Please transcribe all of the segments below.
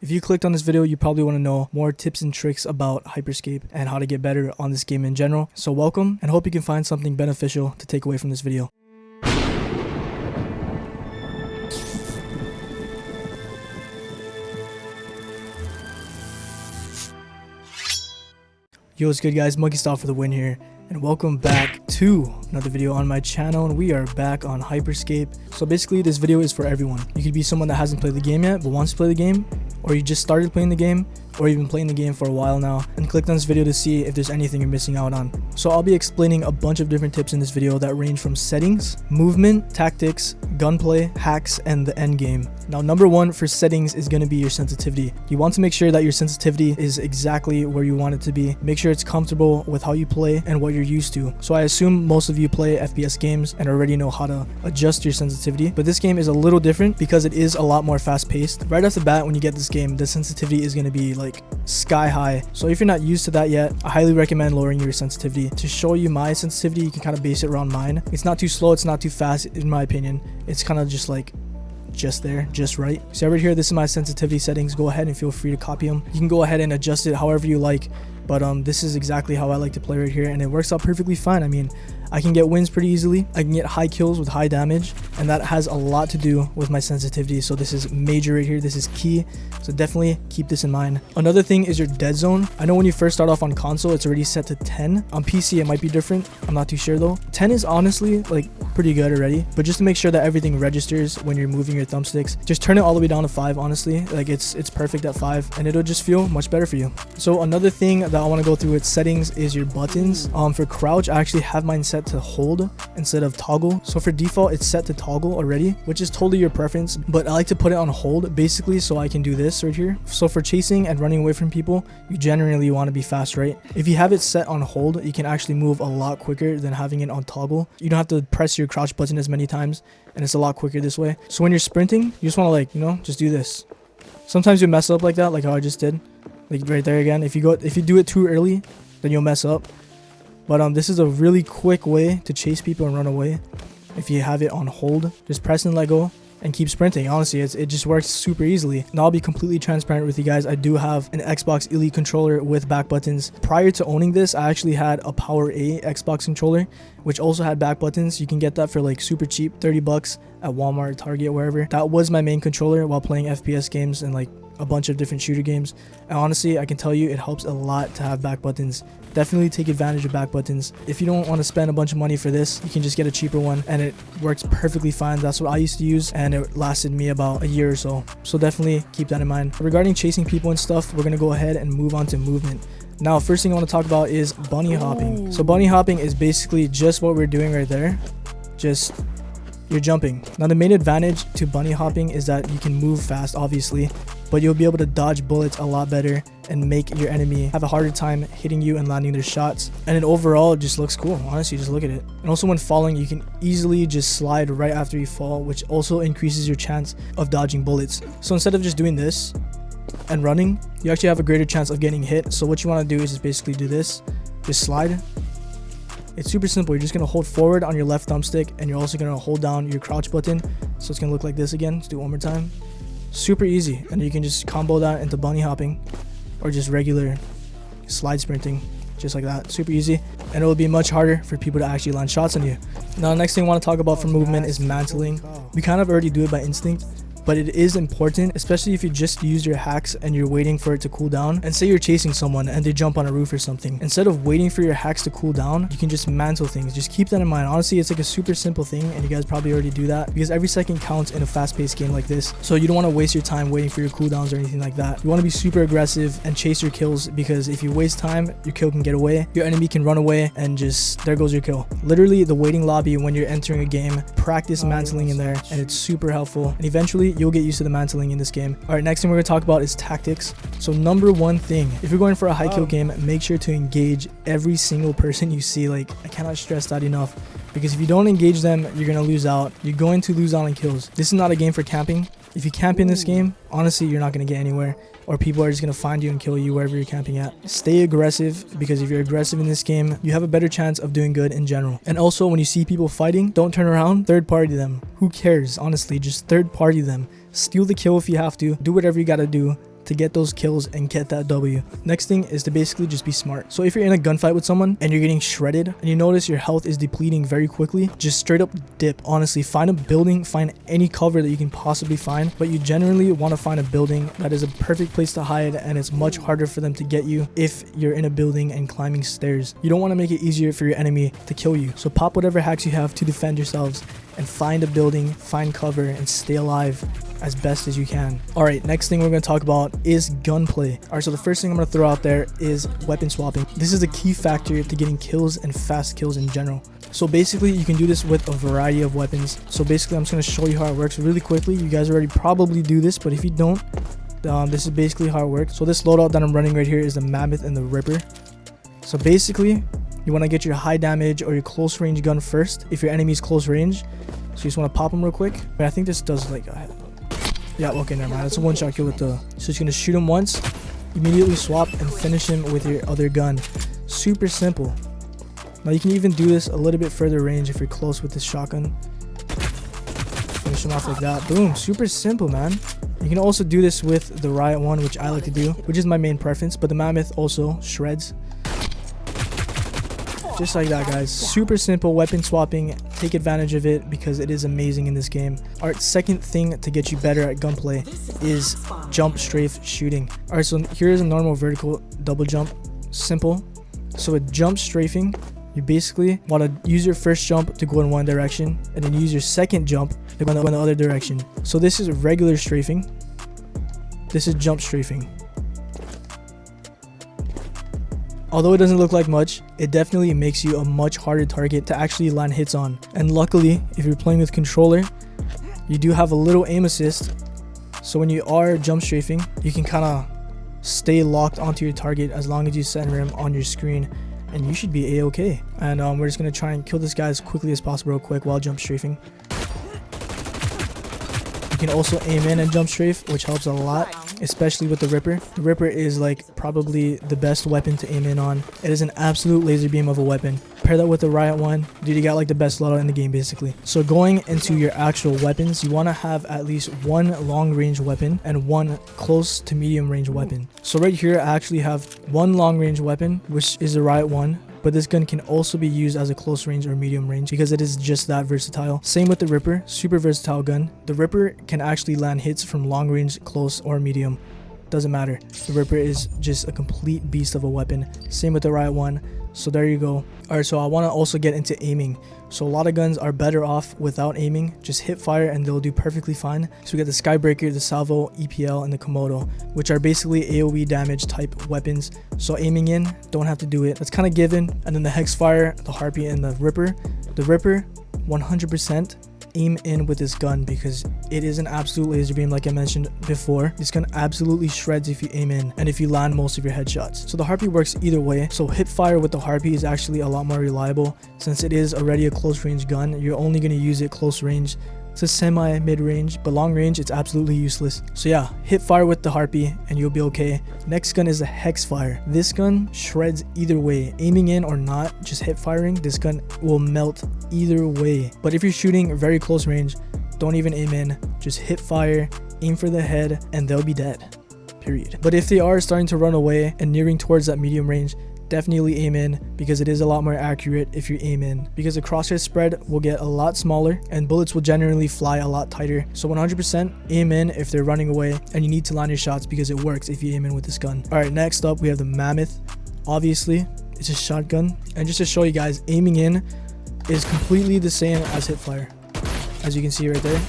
If you clicked on this video, you probably want to know more tips and tricks about Hyperscape and how to get better on this game in general. So welcome, and hope you can find something beneficial to take away from this video. Yo, what's good guys, MonkeyStyle for the win here, and welcome back to another video on my channel. And we are back on Hyperscape. So basically this video is for everyone. You could be someone that hasn't played the game yet but wants to play the game, or you just started playing the game, or you've been playing the game for a while now and clicked on this video to see if there's anything you're missing out on. So I'll be explaining a bunch of different tips in this video that range from settings, movement, tactics, gunplay, hacks, and the end game. Now number one for settings is going to be your sensitivity. You want to make sure that your sensitivity is exactly where you want it to be. Make sure it's comfortable with how you play and what you're used to. So I assume most of you play FPS games and already know how to adjust your sensitivity, but this game is a little different because it is a lot more fast paced. Right off the bat, when you get this game, the sensitivity is going to be like sky high. So if you're not used to that yet, I highly recommend lowering your sensitivity. To show you my sensitivity, you can kind of base it around mine. It's not too slow, it's not too fast in my opinion. It's kind of just like just there, just right. So right here, this is my sensitivity settings. Go ahead and feel free to copy them. You can go ahead and adjust it however you like, but this is exactly how I like to play right here, and it works out perfectly fine. I mean, I can get wins pretty easily. I can get high kills with high damage, and that has a lot to do with my sensitivity. So this is major right here. This is key. So definitely keep this in mind. Another thing is your dead zone. I know when you first start off on console, it's already set to 10. On PC, it might be different. I'm not too sure though. 10 is honestly like pretty good already, but just to make sure that everything registers when you're moving your thumbsticks, just turn it all the way down to 5. Honestly, like it's perfect at 5, and it'll just feel much better for you. So another thing that I want to go through with settings is your buttons. For crouch, I actually have mine set to hold instead of toggle. So for default, it's set to toggle already, which is totally your preference, but I like to put it on hold basically so I can do this right here. So for chasing and running away from people, you generally want to be fast, right? If you have it set on hold, you can actually move a lot quicker than having it on toggle. You don't have to press your crouch button as many times, and it's a lot quicker this way. So when you're sprinting, you just want to, like, you know, just do this. Sometimes you mess up like that, like how I just did, like right there again. If you do it too early, then you'll mess up. But this is a really quick way to chase people and run away. If you have it on hold, just press and let go and keep sprinting. Honestly, it just works super easily. Now I'll be completely transparent with you guys. I do have an Xbox Elite controller with back buttons. Prior to owning this, I actually had a Power A Xbox controller, which also had back buttons. You can get that for like super cheap, 30 bucks at Walmart, Target, wherever. That was my main controller while playing FPS games and like a bunch of different shooter games. And honestly, I can tell you it helps a lot to have back buttons. Definitely take advantage of back buttons. If you don't want to spend a bunch of money for this, you can just get a cheaper one, and it works perfectly fine. That's what I used to use, and it lasted me about a year or so. So definitely keep that in mind. Regarding chasing people and stuff, we're going to go ahead and move on to movement. Now, first thing I want to talk about is bunny hopping. So bunny hopping is basically just what we're doing right there. Just you're jumping. Now the main advantage to bunny hopping is that you can move fast, obviously, but you'll be able to dodge bullets a lot better and make your enemy have a harder time hitting you and landing their shots. And it overall just looks cool. Honestly, just look at it. And also when falling, you can easily just slide right after you fall, which also increases your chance of dodging bullets. So instead of just doing this and running, you actually have a greater chance of getting hit. So what you want to do is just basically do this, just slide. It's super simple. You're just going to hold forward on your left thumbstick, and you're also going to hold down your crouch button. So it's going to look like this again. Let's do it one more time. Super easy. And you can just combo that into bunny hopping or just regular slide sprinting, just like that. Super easy. And it will be much harder for people to actually land shots on you. Now, the next thing I want to talk about for movement is mantling. We kind of already do it by instinct, but it is important, especially if you just use your hacks and you're waiting for it to cool down. And say you're chasing someone and they jump on a roof or something. Instead of waiting for your hacks to cool down, you can just mantle things. Just keep that in mind. Honestly, it's like a super simple thing, and you guys probably already do that because every second counts in a fast-paced game like this. So you don't want to waste your time waiting for your cooldowns or anything like that. You want to be super aggressive and chase your kills, because if you waste time, your kill can get away. Your enemy can run away, and just there goes your kill. Literally, the waiting lobby when you're entering a game, practice mantling in there, and it's super helpful. And eventually, you'll get used to the mantling in this game. All right, next thing we're going to talk about is tactics. So number one thing, if you're going for a high kill game, make sure to engage every single person you see. Like, I cannot stress that enough, because if you don't engage them, you're going to lose out. You're going to lose out on kills. This is not a game for camping. If you camp in this game, honestly, you're not going to get anywhere, or people are just going to find you and kill you wherever you're camping at. Stay aggressive, because if you're aggressive in this game, you have a better chance of doing good in general. And also, when you see people fighting, don't turn around, third party them. Who cares? Honestly, just third party them. Steal the kill if you have to. Do whatever you got to do to get those kills and get that W. Next thing is to basically just be smart. So if you're in a gunfight with someone and you're getting shredded and you notice your health is depleting very quickly, just straight up dip. Honestly, find a building, find any cover that you can possibly find, but you generally want to find a building that is a perfect place to hide, and it's much harder for them to get you if you're in a building and climbing stairs. You don't want to make it easier for your enemy to kill you. So pop whatever hacks you have to defend yourselves and find a building, find cover, and stay alive as best as you can. Alright, next thing we're going to talk about is gunplay. Alright, so the first thing I'm going to throw out there is weapon swapping. This is a key factor to getting kills and fast kills in general. So basically you can do this with a variety of weapons. So basically I'm just going to show you how it works really quickly. You guys already probably do this, but if you don't, this is basically how it works. So this loadout that I'm running right here is the Mammoth and the Ripper. So basically you want to get your high damage or your close range gun first if your enemy's close range. So you just want to pop them real quick. But I think this does like yeah, okay, never mind. That's a one-shot kill with the... So you're going to shoot him once, immediately swap, and finish him with your other gun. Super simple. Now you can even do this a little bit further range if you're close with this shotgun. Finish him off like that. Boom. Super simple, man. You can also do this with the Riot one, which I like to do, which is my main preference, but the Mammoth also shreds. Just like that, guys. Super simple weapon swapping. Take advantage of it because it is amazing in this game. Alright, second thing to get you better at gunplay is jump strafe shooting. Alright, so here's a normal vertical double jump. Simple. So with jump strafing, you basically want to use your first jump to go in one direction and then use your second jump to go in the other direction. So this is regular strafing. This is jump strafing. Although it doesn't look like much, it definitely makes you a much harder target to actually land hits on. And luckily, if you're playing with controller, you do have a little aim assist. So when you are jump strafing, you can kind of stay locked onto your target as long as you center him on your screen, and you should be a-okay. And we're just going to try and kill this guy as quickly as possible real quick while jump strafing. You can also aim in and jump strafe, which helps a lot, especially with the Ripper. The Ripper is like probably the best weapon to aim in on. It is an absolute laser beam of a weapon. Pair that with the Riot one, dude, you got like the best loadout in the game basically. So going into your actual weapons, you want to have at least one long range weapon and one close to medium range weapon. So right here I actually have one long range weapon, which is the Riot one. But this gun can also be used as a close range or medium range because it is just that versatile. Same with the Ripper, super versatile gun. The Ripper can actually land hits from long range, close, or medium. Doesn't matter. The Ripper is just a complete beast of a weapon. Same with the Riot one. So there you go. Alright, so I want to also get into aiming. So a lot of guns are better off without aiming. Just hit fire and they'll do perfectly fine. So we got the Skybreaker, the Salvo, EPL, and the Komodo, which are basically AoE damage type weapons. So aiming in, don't have to do it. That's kind of given. And then the Hexfire, the Harpy, and the Ripper. The Ripper, 100% aim in with this gun because it is an absolute laser beam like I mentioned before. This gun absolutely shreds if you aim in and if you land most of your headshots. So the Harpy works either way. So hip fire with the Harpy is actually a lot more reliable since it is already a close range gun. You're only going to use it close range to semi mid range, but long range it's absolutely useless. So yeah, hit fire with the Harpy and you'll be okay. Next gun is the Hexfire. This gun shreds either way, aiming in or not. Just hip firing, this gun will melt either way. But if you're shooting very close range, don't even aim in, just hit fire, aim for the head, and they'll be dead, period. But if they are starting to run away and nearing towards that medium range, definitely aim in because it is a lot more accurate if you aim in, because the crosshair spread will get a lot smaller and bullets will generally fly a lot tighter. So 100% aim in if they're running away, and you need to land your shots because it works if you aim in with this gun. All right, next up we have the Mammoth. Obviously it's a shotgun, and just to show you guys, aiming in is completely the same as hip fire, as you can see right there,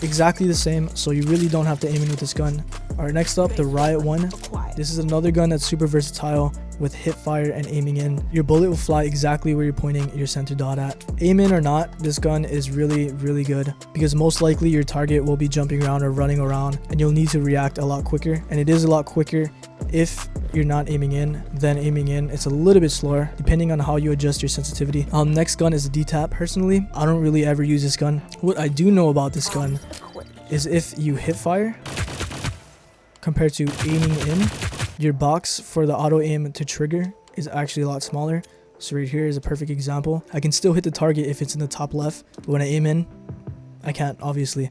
exactly the same. So you really don't have to aim in with this gun. All right, next up, the Riot one. This is another gun that's super versatile with hip fire and aiming in. Your bullet will fly exactly where you're pointing your center dot at. Aim in or not, this gun is really good because most likely your target will be jumping around or running around and you'll need to react a lot quicker, and it is a lot quicker if you're not aiming in than aiming in. It's a little bit slower depending on how you adjust your sensitivity. Next gun is the DTAP. Personally, I don't really ever use this gun. What I do know about this gun is if you hip fire compared to aiming in, your box for the auto aim to trigger is actually a lot smaller. So right here is a perfect example. I can still hit the target if it's in the top left, but when I aim in, I can't, obviously.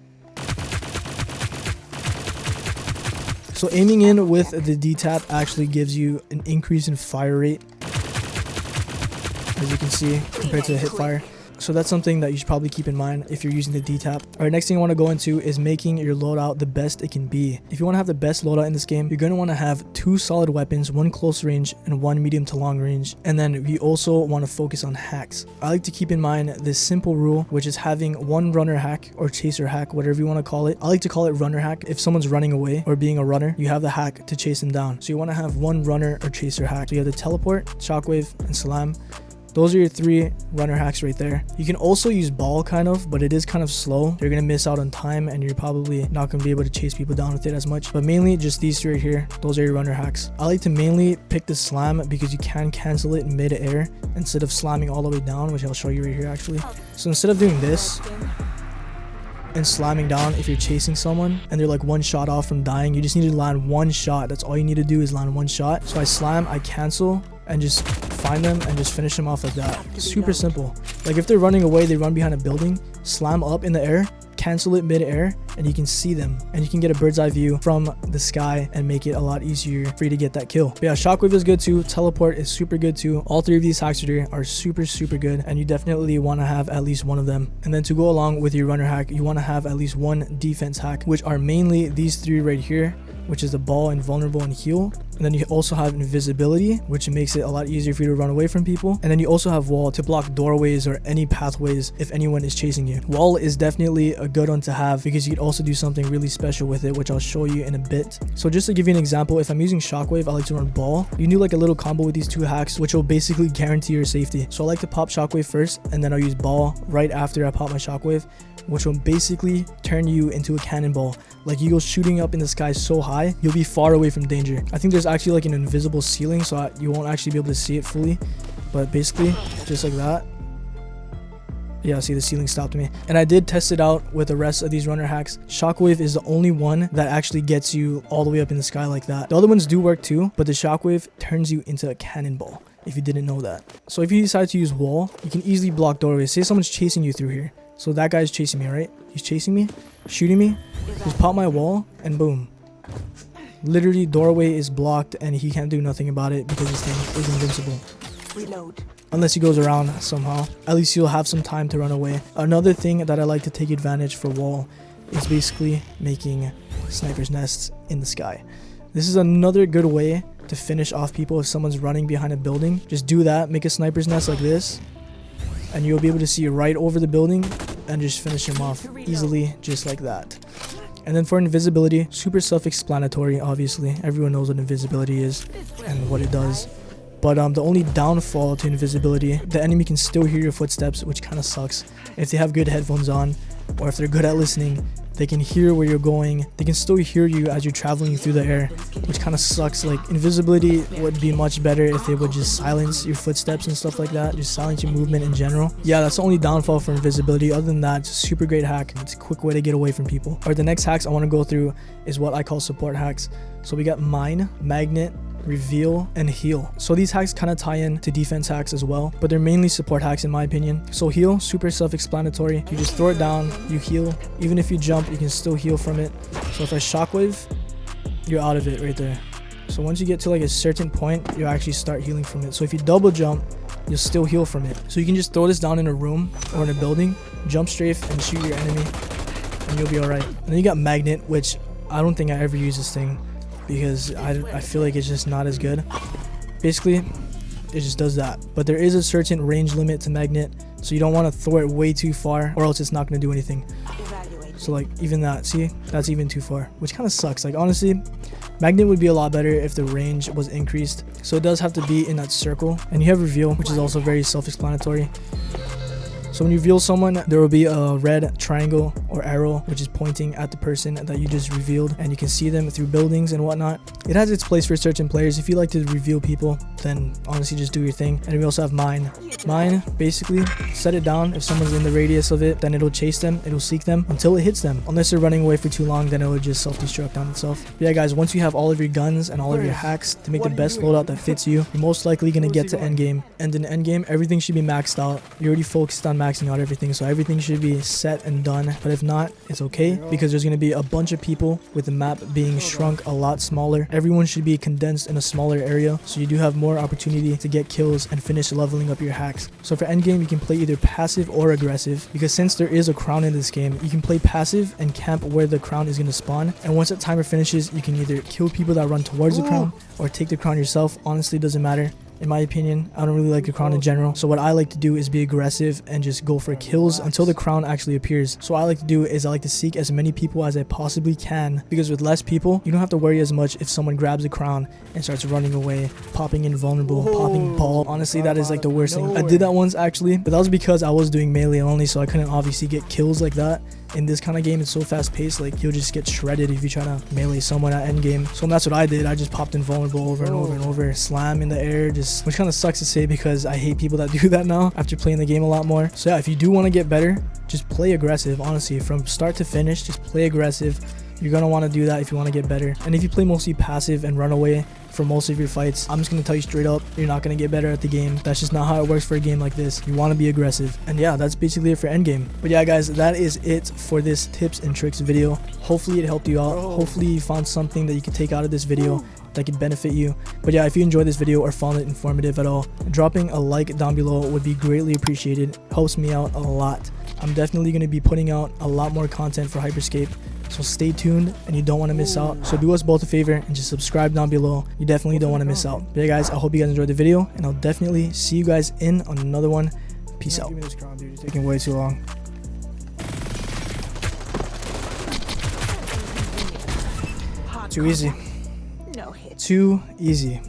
So aiming in with the D-tap actually gives you an increase in fire rate, as you can see, compared to the hip fire. So that's something that you should probably keep in mind if you're using the D-tap. Alright, next thing I want to go into is making your loadout the best it can be. If you want to have the best loadout in this game, you're going to want to have 2 solid weapons, 1 close range and 1 medium to long range. And then we also want to focus on hacks. I like to keep in mind this simple rule, which is having 1 runner hack or chaser hack, whatever you want to call it. I like to call it runner hack. If someone's running away or being a runner, you have the hack to chase them down. So you want to have 1 runner or chaser hack. So you have the teleport, shockwave, and salam. Those are your 3 runner hacks right there. You can also use ball kind of, but it is kind of slow. You're going to miss out on time and you're probably not going to be able to chase people down with it as much. But mainly just these 3 right here. Those are your runner hacks. I like to mainly pick the slam because you can cancel it mid-air instead of slamming all the way down, which I'll show you right here actually. So instead of doing this and slamming down if you're chasing someone and they're like 1 shot off from dying, you just need to land 1 shot. That's all you need to do is land 1 shot. So I slam, I cancel, and just find them and just finish them off like that. Super simple. Like if they're running away, they run behind a building, slam up in the air, cancel it mid-air, and you can see them and you can get a bird's eye view from the sky and make it a lot easier for you to get that kill. But yeah, shockwave is good too, teleport is super good too. All 3 of these hacks here are super good, and you definitely want to have at least 1 of them. And then to go along with your runner hack, you want to have at least 1 defense hack, which are mainly these 3 right here, which is the ball, invulnerable, and heal. And then you also have invisibility, which makes it a lot easier for you to run away from people. And then you also have wall to block doorways or any pathways if anyone is chasing you. Wall is definitely a good one to have because you could also do something really special with it, which I'll show you in a bit. So just to give you an example, if I'm using shockwave, I like to run ball. You can do like a little combo with these 2 hacks, which will basically guarantee your safety. So I like to pop shockwave first, and then I'll use ball right after I pop my shockwave, which will basically turn you into a cannonball. Like you go shooting up in the sky so high, you'll be far away from danger. I think there's actually like an invisible ceiling, so you won't actually be able to see it fully, but basically just like that. Yeah, see, the ceiling stopped me. And I did test it out with the rest of these runner hacks. Shockwave is the only one that actually gets you all the way up in the sky like that. The other ones do work too, but the shockwave turns you into a cannonball, if you didn't know that. So if you decide to use wall, you can easily block doorways. Say someone's chasing you through here. So that guy's chasing me, right? He's chasing me, shooting me. Just pop my wall and boom. Literally doorway is blocked and he can't do nothing about it because this thing is invincible. Reload. Unless he goes around somehow. At least you'll have some time to run away. Another thing that I like to take advantage for wall is basically making sniper's nests in the sky. This is another good way to finish off people if someone's running behind a building. Just do that, make a sniper's nest like this, and you'll be able to see right over the building and just finish him off easily, just like that. And then for invisibility, super self-explanatory, obviously. Everyone knows what invisibility is and what it does. But the only downfall to invisibility, the enemy can still hear your footsteps, which kind of sucks. If they have good headphones on, or if they're good at listening, they can hear where you're going. They can still hear you as you're traveling through the air, which kind of sucks. Like, invisibility would be much better if they would just silence your footsteps and stuff like that. Just silence your movement in general. Yeah, that's the only downfall for invisibility. Other than that, it's a super great hack. It's a quick way to get away from people. Alright, the next hacks I want to go through is what I call support hacks. So we got mine, magnet, reveal, and heal. So these hacks kind of tie in to defense hacks as well, but they're mainly support hacks in my opinion. So heal, super self-explanatory. You just throw it down, you heal. Even if you jump, you can still heal from it. So if I shockwave, you're out of it right there. So once you get to like a certain point, you actually start healing from it. So if you double jump, you'll still heal from it. So you can just throw this down in a room or in a building, jump strafe and shoot your enemy, and you'll be alright. And then you got magnet, which I don't think I ever use this thing, because I feel like it's just not as good. Basically, it just does that. But there is a certain range limit to magnet, so you don't want to throw it way too far or else it's not going to do anything. So like even that, see, that's even too far, which kind of sucks. Like honestly, magnet would be a lot better if the range was increased. So it does have to be in that circle. And you have reveal, which is also very self-explanatory. So when you reveal someone, there will be a red triangle or arrow which is pointing at the person that you just revealed, and you can see them through buildings and whatnot. It has its place for certain players. If you like to reveal people, then honestly just do your thing. And we also have mine. Mine, basically, set it down. If someone's in the radius of it, then it'll chase them, it'll seek them until it hits them. Unless they're running away for too long, then it'll just self-destruct on itself. But yeah guys, once you have all of your guns and all of your hacks to make the best loadout that fits you, you're most likely going to get to endgame. And in endgame, everything should be maxed out. You're already focused on maxing out everything, so everything should be set and done. But if not, it's okay, because there's going to be a bunch of people with the map being shrunk a lot smaller. Everyone should be condensed in a smaller area, so you do have more opportunity to get kills and finish leveling up your hacks. So for endgame, you can play either passive or aggressive, because since there is a crown in this game, you can play passive and camp where the crown is going to spawn, and once that timer finishes, you can either kill people that run towards the crown or take the crown yourself. Honestly, it doesn't matter. In my opinion, I don't really like the crown in general. So what I like to do is be aggressive and just go for kills until the crown actually appears. So what I like to do is I like to seek as many people as I possibly can, because with less people, you don't have to worry as much if someone grabs the crown and starts running away, popping invulnerable, popping ball. Honestly, that is like the worst thing. I did that once actually, but that was because I was doing melee only, so I couldn't obviously get kills like that. In this kind of game, it's so fast paced, like you'll just get shredded if you try to melee someone at endgame. So that's what I did. I just popped invulnerable over and over and over, slam in the air, just, which kind of sucks to say because I hate people that do that now after playing the game a lot more. So yeah, if you do want to get better, just play aggressive. Honestly, from start to finish, just play aggressive. You're gonna want to do that if you want to get better. And if you play mostly passive and run away for most of your fights, I'm just gonna tell you straight up, you're not gonna get better at the game. That's just not how it works for a game like this. You want to be aggressive. And yeah, that's basically it for endgame. But yeah guys, that is it for this tips and tricks video. Hopefully it helped you out. Hopefully you found something that you could take out of this video that could benefit you. But yeah, if you enjoyed this video or found it informative at all, dropping a like down below would be greatly appreciated. Helps me out a lot. I'm definitely going to be putting out a lot more content for Hyperscape, so stay tuned and you don't want to miss out. So do us both a favor and just subscribe down below. You definitely don't want to miss out. But yeah guys, I hope you guys enjoyed the video, and I'll definitely see you guys in on another one. Peace out. Give me this crown, dude. It's taking way too long. Too easy. Too easy.